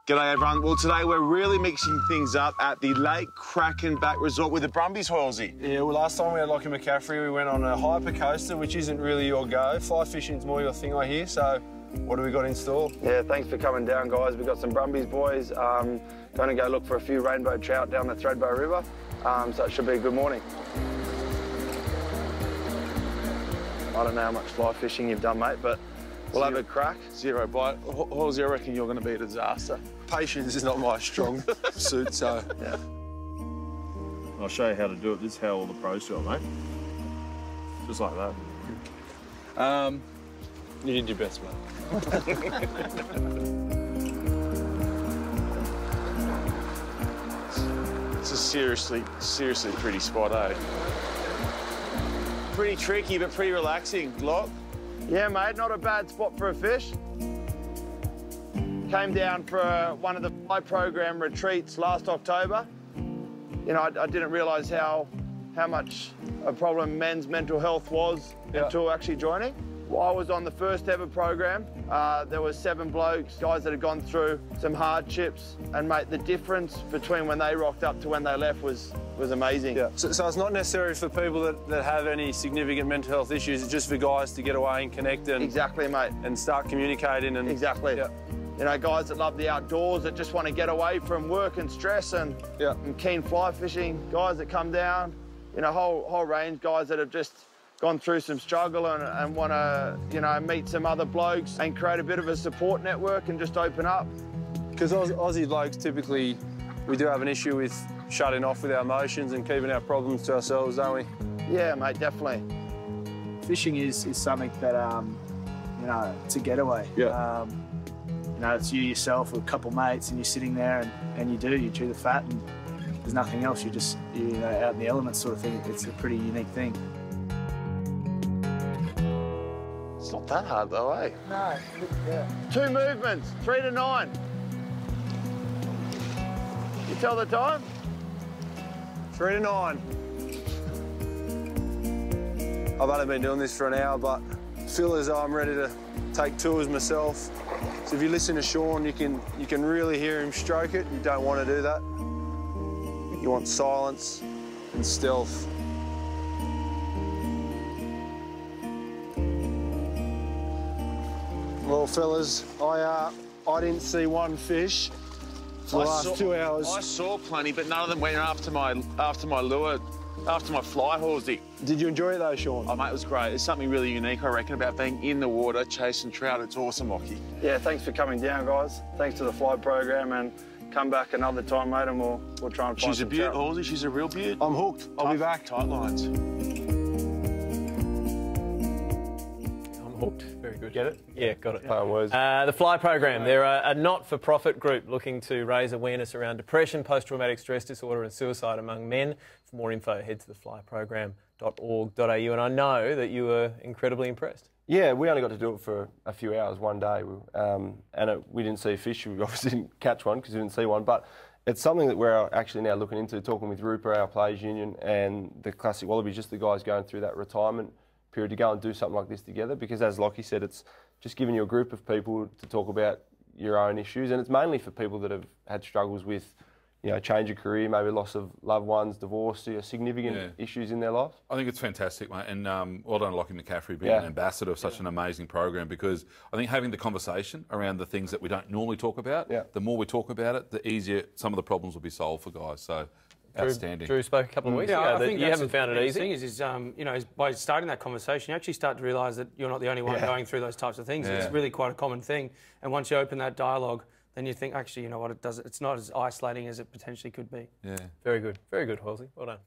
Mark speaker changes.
Speaker 1: G'day everyone. Well, today we're really mixing things up at the Lake Krakenback Resort with the Brumbies, Halsey.
Speaker 2: Yeah, well, last time we had Lockie McCaffrey, we went on a hyper coaster, which isn't really your go. Fly fishing's more your thing, I hear, so what do we got in store?
Speaker 3: Yeah, thanks for coming down, guys. We've got some Brumbies boys. Going to go look for a few rainbow trout down the Threadbow River, so it should be a good morning. I don't know how much fly fishing you've done, mate, but we'll have a crack.
Speaker 1: Zero bite. Halsey, I reckon you're going to be a disaster.
Speaker 2: Patience is not my strong suit, so...
Speaker 3: Yeah.
Speaker 4: I'll show you how to do it. This is how all the pros do it, mate. Just like that.
Speaker 2: You did your best, mate.
Speaker 1: It's a seriously pretty spot, eh? Pretty tricky, but pretty relaxing. Lock?
Speaker 3: Yeah, mate, not a bad spot for a fish. Came down for one of the fly program retreats last October. You know, I didn't realise how much a problem men's mental health was until actually joining. Well, I was on the first ever program. There were 7 blokes, guys that had gone through some hardships, and mate, the difference between when they rocked up to when they left was amazing.
Speaker 2: Yeah. So it's not necessary for people that have any significant mental health issues. It's just for guys to get away and connect and
Speaker 3: Exactly, mate.
Speaker 2: and start communicating and
Speaker 3: Exactly.
Speaker 2: Yeah.
Speaker 3: You know, guys that love the outdoors, that just want to get away from work and stress and keen fly fishing, guys that come down, you know, whole range, guys that have just gone through some struggle and want to, you know, meet some other blokes and create a bit of a support network and just open up.
Speaker 2: Because Aussie blokes typically, we do have an issue with shutting off with our emotions and keeping our problems to ourselves, don't we?
Speaker 3: Yeah, mate, definitely.
Speaker 5: Fishing is something that, you know, it's a getaway.
Speaker 2: Yeah.
Speaker 5: You know, it's you yourself with a couple mates and you're sitting there and you chew the fat and there's nothing else. You're you know, out in the elements sort of thing. It's a pretty unique thing.
Speaker 1: It's not that hard though, eh?
Speaker 5: No, yeah.
Speaker 3: 2 movements, 3 to 9. You tell the time?
Speaker 2: 3 to 9. I've only been doing this for an hour, but feel as though I'm ready to take tours myself. So if you listen to Sean, you can really hear him stroke it. You don't want to do that. You want silence and stealth. Well, fellas, I didn't see one fish for the last 2 hours.
Speaker 1: I saw plenty, but none of them went after my lure, after my fly, Halsey.
Speaker 2: Did you enjoy it though, Sean?
Speaker 1: Oh, mate, it was great. There's something really unique, I reckon, about being in the water, chasing trout. It's awesome, Lockie.
Speaker 3: Yeah, thanks for coming down, guys. Thanks to the fly program, and come back another time, mate, and we'll try and find
Speaker 1: She's a
Speaker 3: some
Speaker 1: beaut,
Speaker 3: trout.
Speaker 1: Halsey. She's a real beaut.
Speaker 2: I'm hooked. I'll be back.
Speaker 1: Tight lines.
Speaker 6: Hooked. Very good. Get it? Yeah, got it.
Speaker 2: Words.
Speaker 6: The Fly Program. They're a not-for-profit group looking to raise awareness around depression, post-traumatic stress disorder and suicide among men. For more info, head to theflyprogram.org.au. And I know that you were incredibly impressed.
Speaker 7: Yeah, we only got to do it for a few hours one day, we didn't see fish. We obviously didn't catch one because we didn't see one, but it's something that we're actually now looking into, talking with Rupa, our Players Union, and the Classic Wallabies, just the guys going through that retirement period, to go and do something like this together, because as Lockie said, it's just giving you a group of people to talk about your own issues, and it's mainly for people that have had struggles with, you know, change of career, maybe loss of loved ones, divorce, you know, significant issues in their life.
Speaker 8: I think it's fantastic, mate, and well done, Lockie McCaffrey, being an ambassador of such an amazing program, because I think having the conversation around the things that we don't normally talk about, the more we talk about it, the easier some of the problems will be solved for guys. So. Outstanding.
Speaker 6: Drew spoke a couple of weeks ago
Speaker 9: I think
Speaker 6: that you haven't found it easy.
Speaker 9: The thing is you know, by starting that conversation, you actually start to realise that you're not the only one going through those types of things. It's really quite a common thing. And once you open that dialogue, then you think, actually, you know what, it's not as isolating as it potentially could be.
Speaker 8: Yeah.
Speaker 6: Very good. Very good, Halsey. Well done.